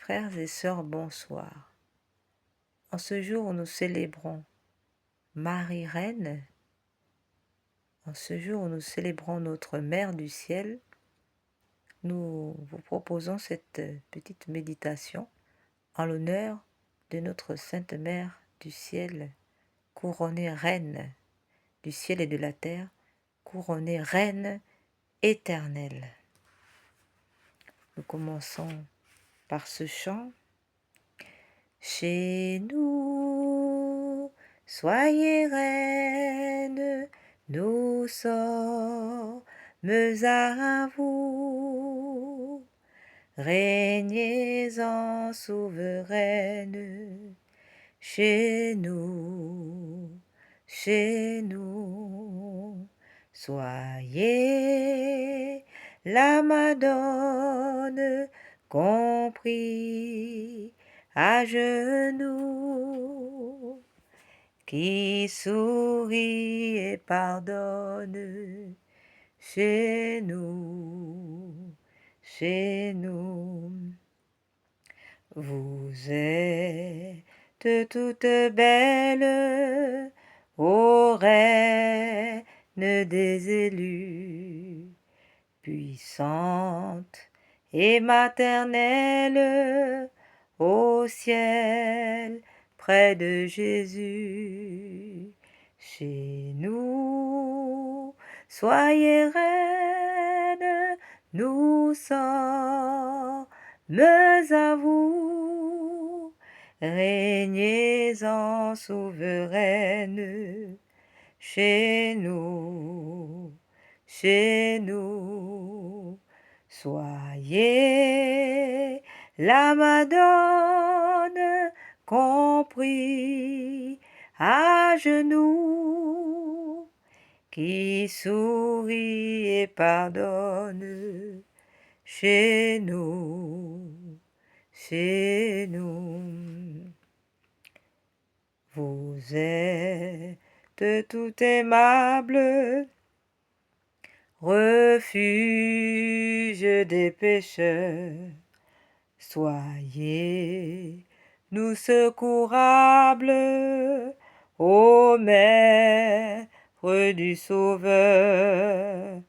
Frères et sœurs, bonsoir. En ce jour où nous célébrons Marie Reine, en ce jour où nous célébrons notre Mère du Ciel, nous vous proposons cette petite méditation en l'honneur de notre Sainte Mère du Ciel, couronnée Reine du ciel et de la terre, couronnée Reine éternelle. Nous commençons par ce chant. Chez nous, soyez reine, nous sommes à vous. Régnez en souveraine, chez nous. Soyez la Madone compris à genoux, qui sourit et pardonne, chez nous. Vous êtes toute belle, ô reine des élus, puissante et maternelle, au ciel, près de Jésus. Chez nous, soyez reine, nous sommes à vous. Régnez en souveraine, chez nous. Soyez la Madone compris à genoux, qui sourit et pardonne, chez nous. Vous êtes tout aimable, refuge des pécheurs, soyez nous secourables, ô Mère du Sauveur.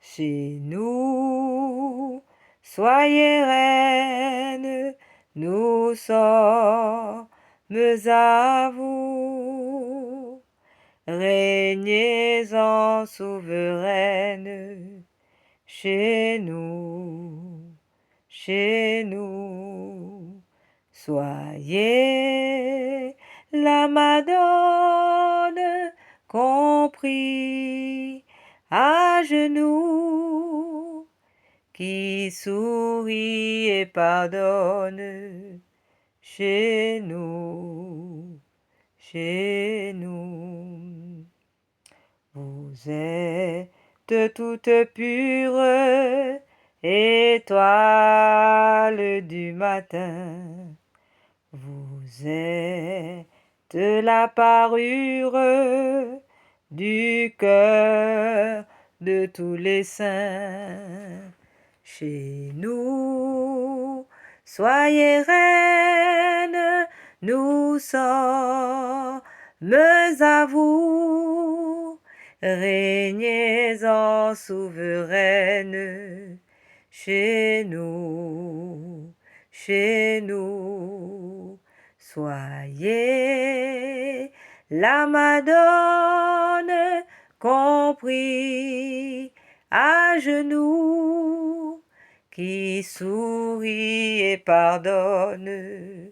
Chez nous, soyez reine, nous sommes à vous. Régnez en souveraine, chez nous. Soyez la Madone compris à genoux, qui sourit et pardonne, chez nous. Vous êtes toute pure, étoile du matin. Vous êtes la parure du cœur de tous les saints. Chez nous, soyez reine, nous sommes à vous. Régnez en souveraine, chez nous. Soyez la Madone compris à genoux, qui sourit et pardonne,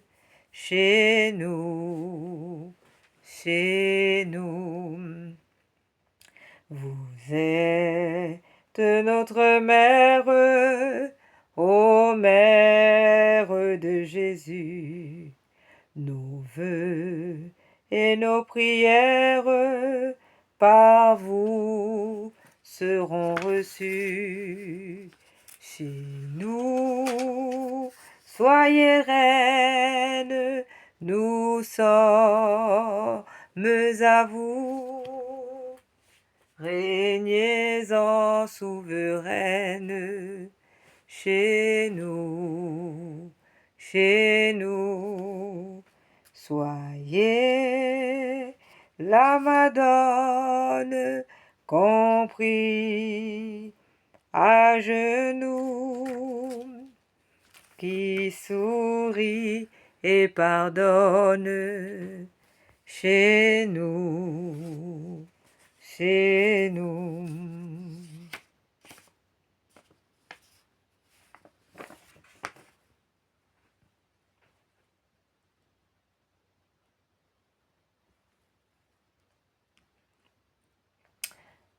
chez nous. Vous êtes notre mère, ô Mère de Jésus. Nos vœux et nos prières par vous seront reçus. Chez nous, soyez reine, nous sommes à vous. Régnez en souveraine, chez nous. chez nous. Soyez la Madone compris à genoux, qui sourit et pardonne chez nous, chez nous.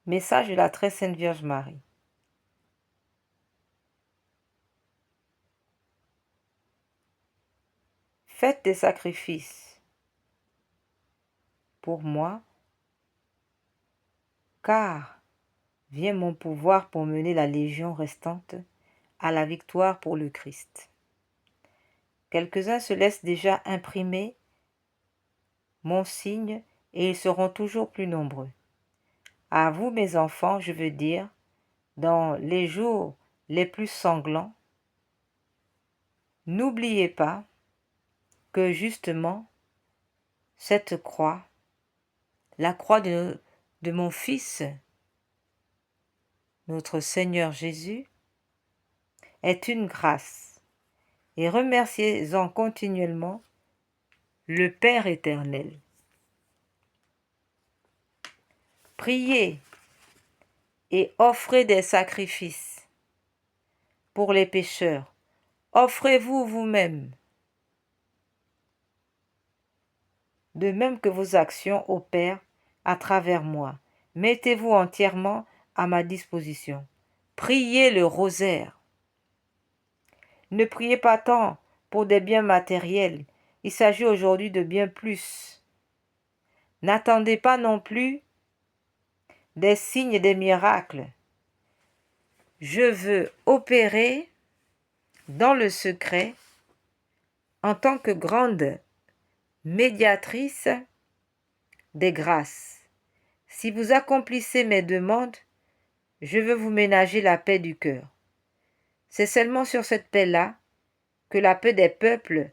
Message de la très sainte Vierge Marie. Faites des sacrifices pour moi, car vient mon pouvoir pour mener la légion restante à la victoire pour le Christ. Quelques-uns se laissent déjà imprimer mon signe et ils seront toujours plus nombreux. À vous, mes enfants, je veux dire, dans les jours les plus sanglants, n'oubliez pas que justement, cette croix, la croix de mon Fils, notre Seigneur Jésus, est une grâce. Et remerciez-en continuellement le Père éternel. Priez et offrez des sacrifices pour les pécheurs. Offrez-vous vous-même, de même que vos actions au Père à travers moi. Mettez-vous entièrement à ma disposition. Priez le rosaire. Ne priez pas tant pour des biens matériels. Il s'agit aujourd'hui de bien plus. N'attendez pas non plus des signes et des miracles. Je veux opérer dans le secret en tant que grande médiatrice des grâces. Si vous accomplissez mes demandes, je veux vous ménager la paix du cœur. C'est seulement sur cette paix-là que la paix des peuples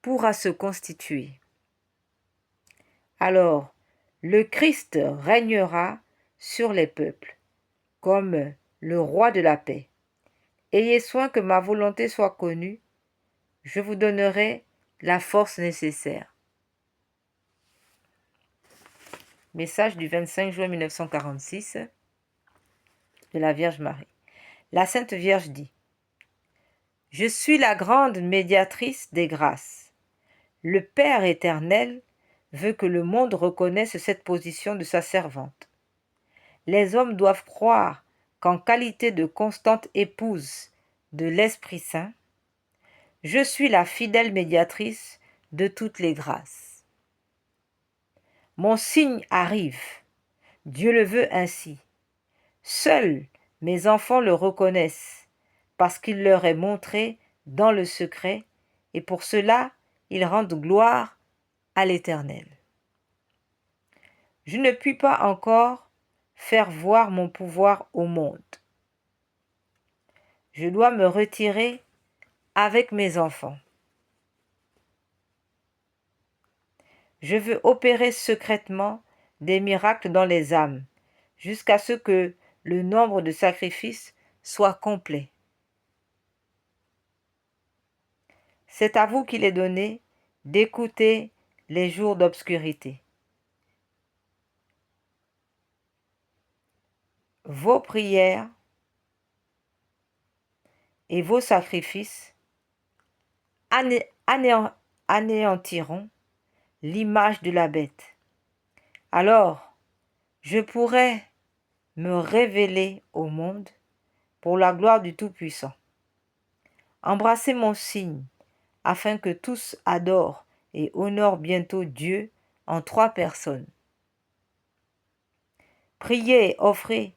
pourra se constituer. Alors, le Christ régnera sur les peuples, comme le roi de la paix. Ayez soin que ma volonté soit connue, je vous donnerai la force nécessaire. Message du 25 juin 1946 de la Vierge Marie. La Sainte Vierge dit : Je suis la grande médiatrice des grâces. Le Père éternel veut que le monde reconnaisse cette position de sa servante. Les hommes doivent croire qu'en qualité de constante épouse de l'Esprit Saint, je suis la fidèle médiatrice de toutes les grâces. Mon signe arrive, Dieu le veut ainsi. Seuls mes enfants le reconnaissent, parce qu'il leur est montré dans le secret, et pour cela, ils rendent gloire à l'Éternel. Je ne puis pas encore faire voir mon pouvoir au monde. Je dois me retirer avec mes enfants. Je veux opérer secrètement des miracles dans les âmes, jusqu'à ce que le nombre de sacrifices soit complet. C'est à vous qu'il est donné d'écouter les jours d'obscurité. Vos prières et vos sacrifices anéantiront l'image de la bête. Alors, je pourrai me révéler au monde pour la gloire du Tout-Puissant. Embrassez mon signe, afin que tous adorent et honorent bientôt Dieu en 3 personnes. Priez et offrez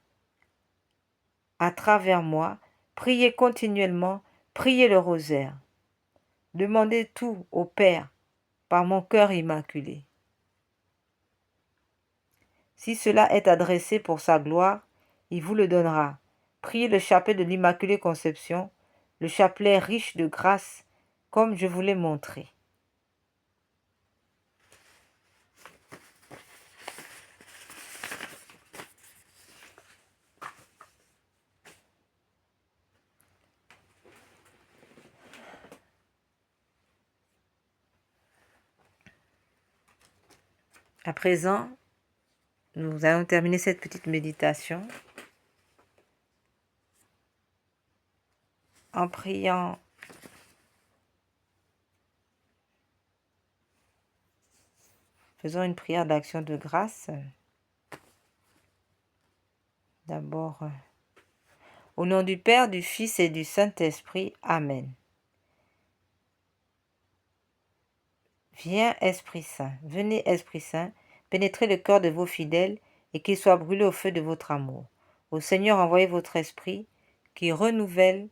à travers moi, priez continuellement, priez le rosaire. Demandez tout au Père par mon cœur immaculé. Si cela est adressé pour sa gloire, il vous le donnera. Priez le chapelet de l'Immaculée Conception, le chapelet riche de grâce comme je vous l'ai montré. À présent, nous allons terminer cette petite méditation en priant faisons une prière d'action de grâce. D'abord, au nom du Père, du Fils et du Saint-Esprit. Amen. Viens, Esprit Saint, venez, Esprit Saint, pénétrez le cœur de vos fidèles et qu'il soit brûlé au feu de votre amour. Au Seigneur, envoyez votre Esprit qui renouvelle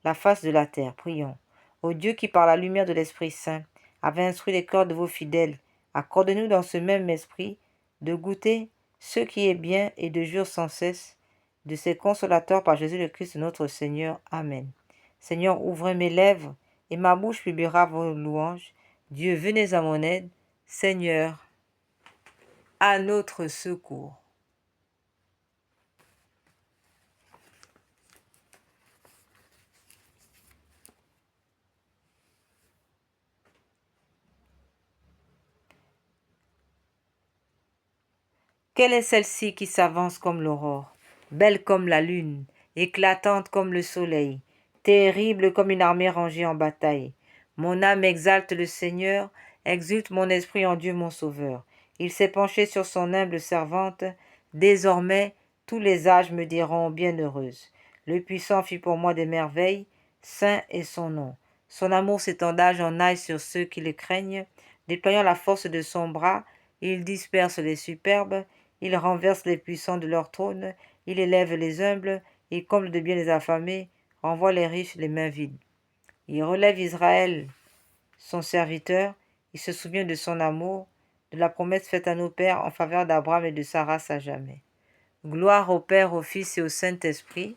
la face de la terre. Prions. Ô Dieu qui, par la lumière de l'Esprit Saint, avait instruit les cœurs de vos fidèles, accorde-nous dans ce même esprit de goûter ce qui est bien et de jurer sans cesse de ses consolateurs par Jésus le Christ notre Seigneur. Amen. Seigneur, ouvrez mes lèvres et ma bouche publiera vos louanges. Dieu, venez à mon aide. Seigneur, à notre secours. Quelle est celle-ci qui s'avance comme l'aurore, belle comme la lune, éclatante comme le soleil, terrible comme une armée rangée en bataille? Mon âme exalte le Seigneur, exulte mon esprit en Dieu mon Sauveur. Il s'est penché sur son humble servante, désormais tous les âges me diront bienheureuse. Le Puissant fit pour moi des merveilles, saint est son nom. Son amour s'étend d'âge en âge sur ceux qui le craignent, déployant la force de son bras, il disperse les superbes, il renverse les puissants de leur trône, il élève les humbles, il comble de bien les affamés, renvoie les riches les mains vides. Il relève Israël, son serviteur, il se souvient de son amour, de la promesse faite à nos pères en faveur d'Abraham et de sa race à jamais. Gloire au Père, au Fils et au Saint-Esprit,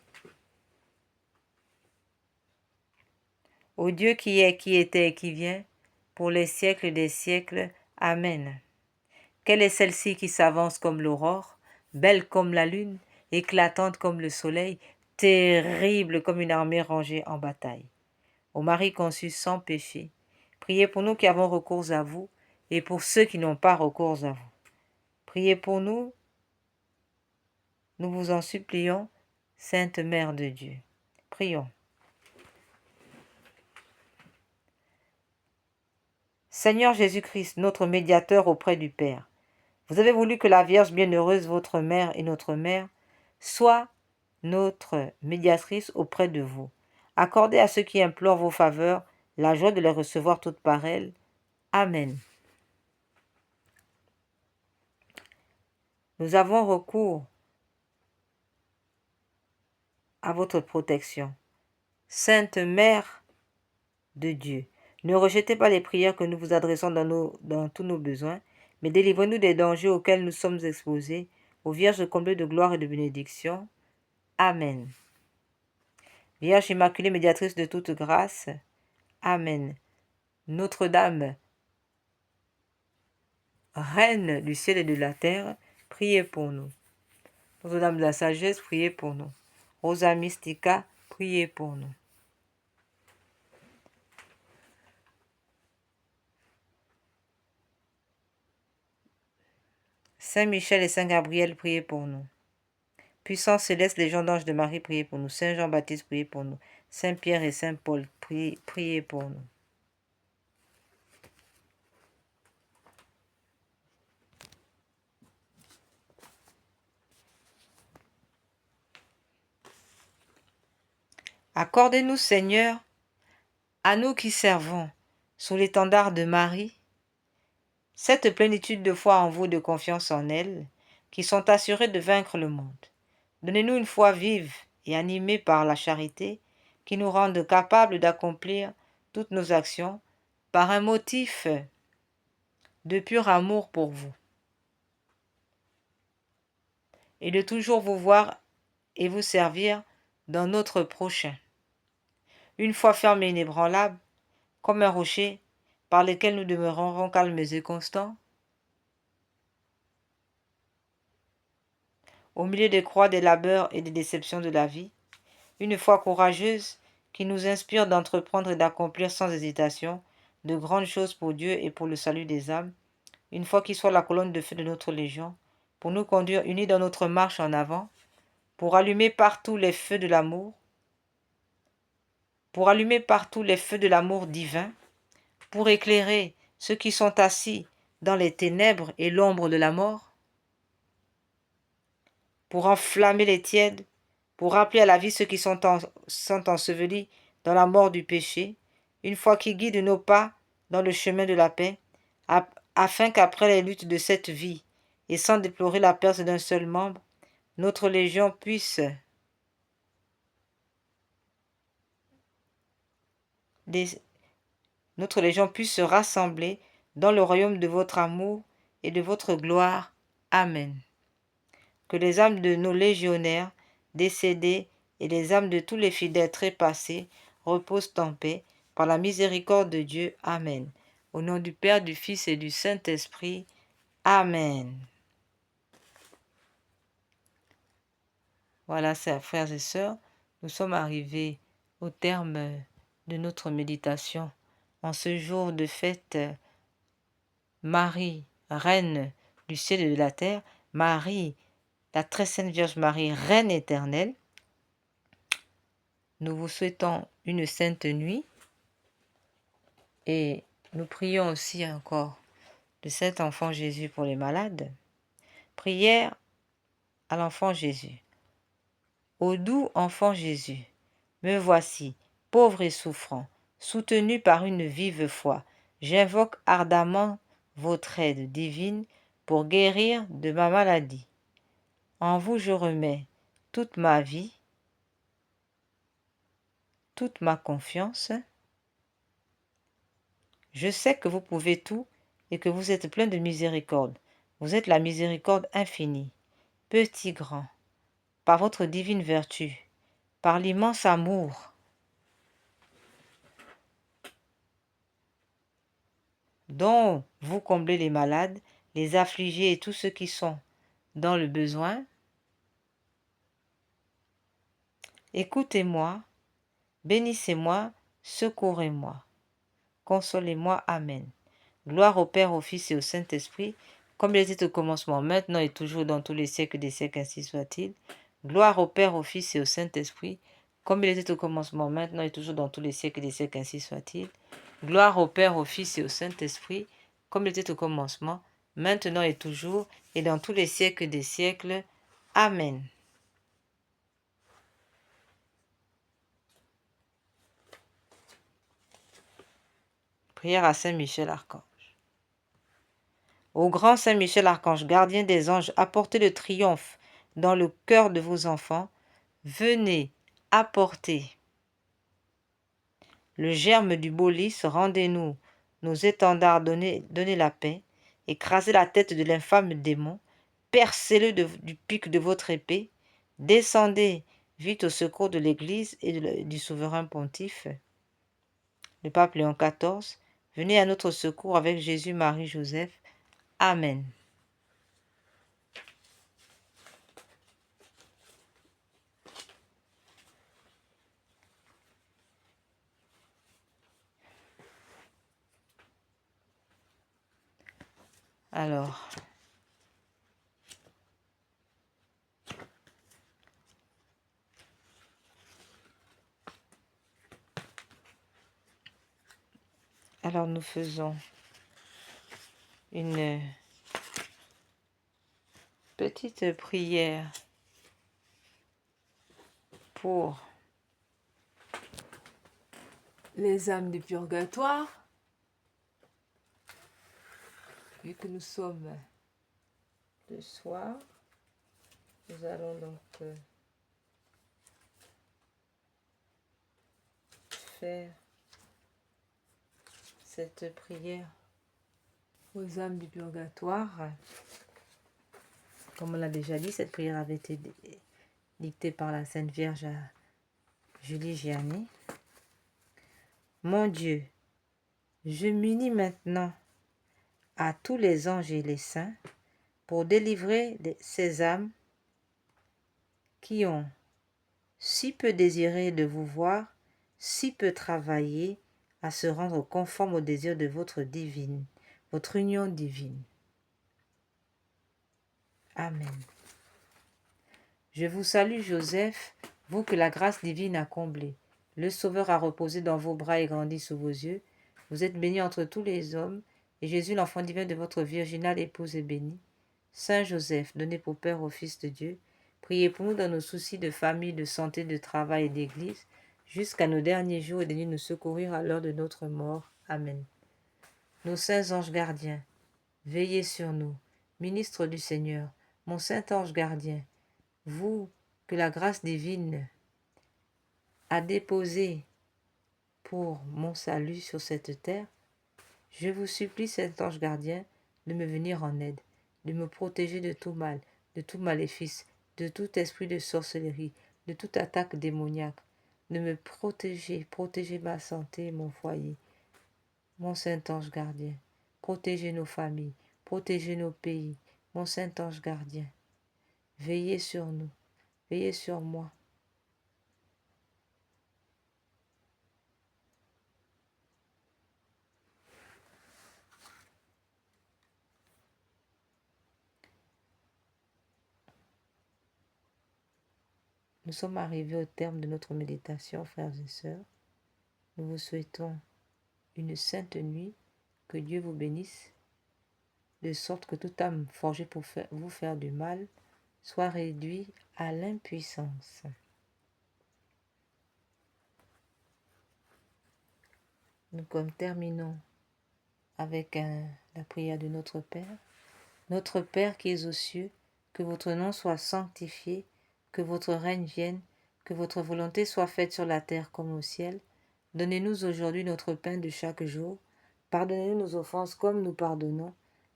au Dieu qui est, qui était et qui vient, pour les siècles des siècles. Amen. Quelle est celle-ci qui s'avance comme l'aurore, belle comme la lune, éclatante comme le soleil, terrible comme une armée rangée en bataille? Ô Marie conçue sans péché, priez pour nous qui avons recours à vous et pour ceux qui n'ont pas recours à vous. Priez pour nous, nous vous en supplions, Sainte Mère de Dieu. Prions. Seigneur Jésus-Christ, notre médiateur auprès du Père, vous avez voulu que la Vierge bienheureuse, votre mère et notre mère, soit notre médiatrice auprès de vous. Accordez à ceux qui implorent vos faveurs la joie de les recevoir toutes par elle. Amen. Nous avons recours à votre protection. Sainte Mère de Dieu, ne rejetez pas les prières que nous vous adressons dans tous nos besoins, mais délivrez-nous des dangers auxquels nous sommes exposés, ô Vierge comblée de gloire et de bénédiction. Amen. Vierge Immaculée, médiatrice de toute grâce. Amen. Notre-Dame, Reine du ciel et de la terre, priez pour nous. Notre-Dame de la sagesse, priez pour nous. Rosa Mystica, priez pour nous. Saint Michel et Saint Gabriel, priez pour nous. Puissants célestes, légion d'anges de Marie, priez pour nous. Saint Jean-Baptiste, priez pour nous. Saint Pierre et Saint Paul, priez pour nous. Accordez-nous, Seigneur, à nous qui servons sous l'étendard de Marie, cette plénitude de foi en vous, de confiance en elle, qui sont assurés de vaincre le monde. Donnez-nous une foi vive et animée par la charité, qui nous rende capables d'accomplir toutes nos actions par un motif de pur amour pour vous, et de toujours vous voir et vous servir dans notre prochain. Une foi ferme et inébranlable, comme un rocher par lequel nous demeurerons calmes et constants, au milieu des croix, des labeurs et des déceptions de la vie, une foi courageuse qui nous inspire d'entreprendre et d'accomplir sans hésitation de grandes choses pour Dieu et pour le salut des âmes, une foi qui soit la colonne de feu de notre légion, pour nous conduire unis dans notre marche en avant, pour allumer partout les feux de l'amour, pour allumer partout les feux de l'amour divin, pour éclairer ceux qui sont assis dans les ténèbres et l'ombre de la mort, pour enflammer les tièdes, pour rappeler à la vie ceux qui sont ensevelis dans la mort du péché, une foi qui guide nos pas dans le chemin de la paix, afin qu'après les luttes de cette vie, et sans déplorer la perte d'un seul membre, notre légion puisse se rassembler dans le royaume de votre amour et de votre gloire. Amen. Que les âmes de nos légionnaires décédés et les âmes de tous les fidèles trépassés reposent en paix par la miséricorde de Dieu. Amen. Au nom du Père, du Fils et du Saint-Esprit. Amen. Voilà, frères et sœurs, nous sommes arrivés au terme de notre méditation en ce jour de fête. Marie, Reine du ciel et de la terre, Marie, la très sainte Vierge Marie, Reine éternelle, nous vous souhaitons une sainte nuit et nous prions aussi encore le Saint Enfant Jésus pour les malades. Prière à l'Enfant Jésus. Ô doux Enfant Jésus, me voici, pauvre et souffrant, soutenu par une vive foi. J'invoque ardemment votre aide divine pour guérir de ma maladie. En vous je remets toute ma vie, toute ma confiance. Je sais que vous pouvez tout et que vous êtes plein de miséricorde. Vous êtes la miséricorde infinie, petit grand, par votre divine vertu, par l'immense amour dont vous comblez les malades, les affligés et tous ceux qui sont dans le besoin. Écoutez-moi, bénissez-moi, secourez-moi, consolez-moi. Amen. Gloire au Père, au Fils et au Saint-Esprit, comme il était au commencement, maintenant et toujours dans tous les siècles des siècles, ainsi soit-il. Gloire au Père, au Fils et au Saint-Esprit, comme il était au commencement, maintenant et toujours dans tous les siècles des siècles, ainsi soit-il. Gloire au Père, au Fils et au Saint-Esprit, comme il était au commencement, maintenant et toujours, et dans tous les siècles des siècles. Amen. Prière à Saint Michel Archange. Ô grand Saint Michel Archange, gardien des anges, apportez le triomphe dans le cœur de vos enfants. Venez apporter le germe du beau lys, rendez-nous nos étendards, donnez la paix, écrasez la tête de l'infâme démon, percez-le du pic de votre épée, descendez vite au secours de l'Église et du souverain pontife, le pape Léon XIV, venez à notre secours avec Jésus, Marie, Joseph. Amen. Alors nous faisons une petite prière pour les âmes du purgatoire, vu que nous sommes le soir. Nous allons donc faire cette prière aux âmes du purgatoire. Comme on l'a déjà dit, cette prière avait été dictée par la Sainte Vierge Julie Gianni. Mon Dieu, Je m'unis maintenant à tous les anges et les saints pour délivrer ces âmes qui ont si peu désiré de vous voir, si peu travaillé à se rendre conforme au désir de votre union divine. Amen. Je vous salue, Joseph, vous que la grâce divine a comblé. Le Sauveur a reposé dans vos bras et grandi sous vos yeux. Vous êtes bénie entre tous les hommes, et Jésus, l'enfant divin de votre virginale épouse, est béni. Saint Joseph, donné pour Père au Fils de Dieu, priez pour nous dans nos soucis de famille, de santé, de travail et d'église, jusqu'à nos derniers jours et de nous secourir à l'heure de notre mort. Amen. Nos saints anges gardiens, veillez sur nous. Ministre du Seigneur, mon saint ange gardien, vous que la grâce divine a déposé pour mon salut sur cette terre, je vous supplie, saint ange gardien, de me venir en aide, de me protéger de tout mal, de tout maléfice, de tout esprit de sorcellerie, de toute attaque démoniaque, de me protéger, protéger ma santé et mon foyer. Mon saint ange gardien, protégez nos familles, protégez nos pays, mon saint ange gardien, veillez sur nous, veillez sur moi. Nous sommes arrivés au terme de notre méditation, frères et sœurs. Nous vous souhaitons une sainte nuit, que Dieu vous bénisse, de sorte que toute âme forgée pour vous faire du mal soit réduite à l'impuissance. Nous terminons avec la prière de notre Père. Notre Père qui es aux cieux, que votre nom soit sanctifié, que votre règne vienne, que votre volonté soit faite sur la terre comme au ciel. Donnez-nous aujourd'hui notre pain de chaque jour. Pardonnez-nous nos offenses comme nous pardonnons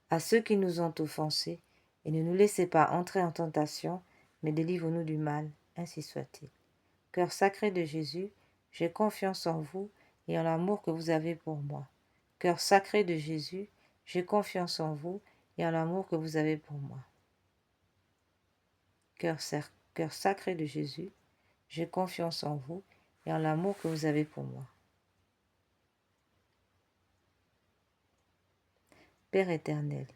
à ceux qui nous ont offensés. Et ne nous laissez pas entrer en tentation, mais délivre-nous du mal, ainsi soit-il. Cœur sacré de Jésus, j'ai confiance en vous et en l'amour que vous avez pour moi. Cœur sacré de Jésus, j'ai confiance en vous et en l'amour que vous avez pour moi. Cœur sacré de Jésus, j'ai confiance en vous et en l'amour que vous avez pour moi. Père éternel,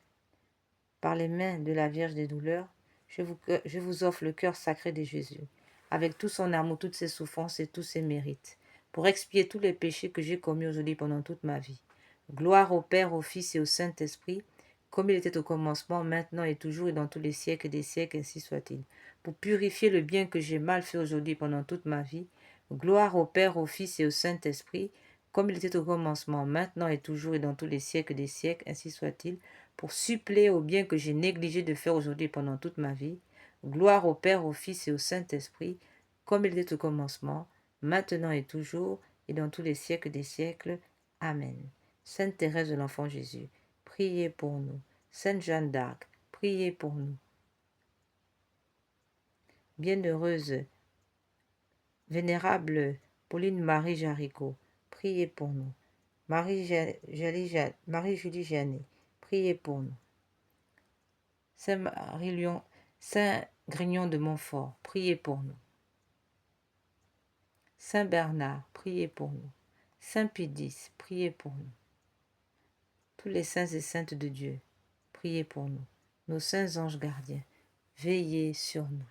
par les mains de la Vierge des douleurs, je vous offre le cœur sacré de Jésus, avec tout son amour, toutes ses souffrances et tous ses mérites, pour expier tous les péchés que j'ai commis aujourd'hui pendant toute ma vie. Gloire au Père, au Fils et au Saint-Esprit, comme il était au commencement, maintenant et toujours et dans tous les siècles des siècles, ainsi soit-il. Pour purifier le bien que j'ai mal fait aujourd'hui pendant toute ma vie, gloire au Père, au Fils et au Saint-Esprit, comme il était au commencement, maintenant et toujours et dans tous les siècles des siècles, ainsi soit-il, pour suppléer au bien que j'ai négligé de faire aujourd'hui pendant toute ma vie. Gloire au Père, au Fils et au Saint-Esprit, comme il était au commencement, maintenant et toujours et dans tous les siècles des siècles. Amen. Sainte Thérèse de l'Enfant Jésus, priez pour nous. Sainte Jeanne d'Arc, priez pour nous. Bienheureuse, vénérable Pauline Marie Jaricot, priez pour nous. Marie-Julie Jeannet, priez pour nous. Saint Grignon de Montfort, priez pour nous. Saint Bernard, priez pour nous. Saint Pie-X, priez pour nous. Tous les saints et saintes de Dieu, priez pour nous. Nos saints anges gardiens, veillez sur nous.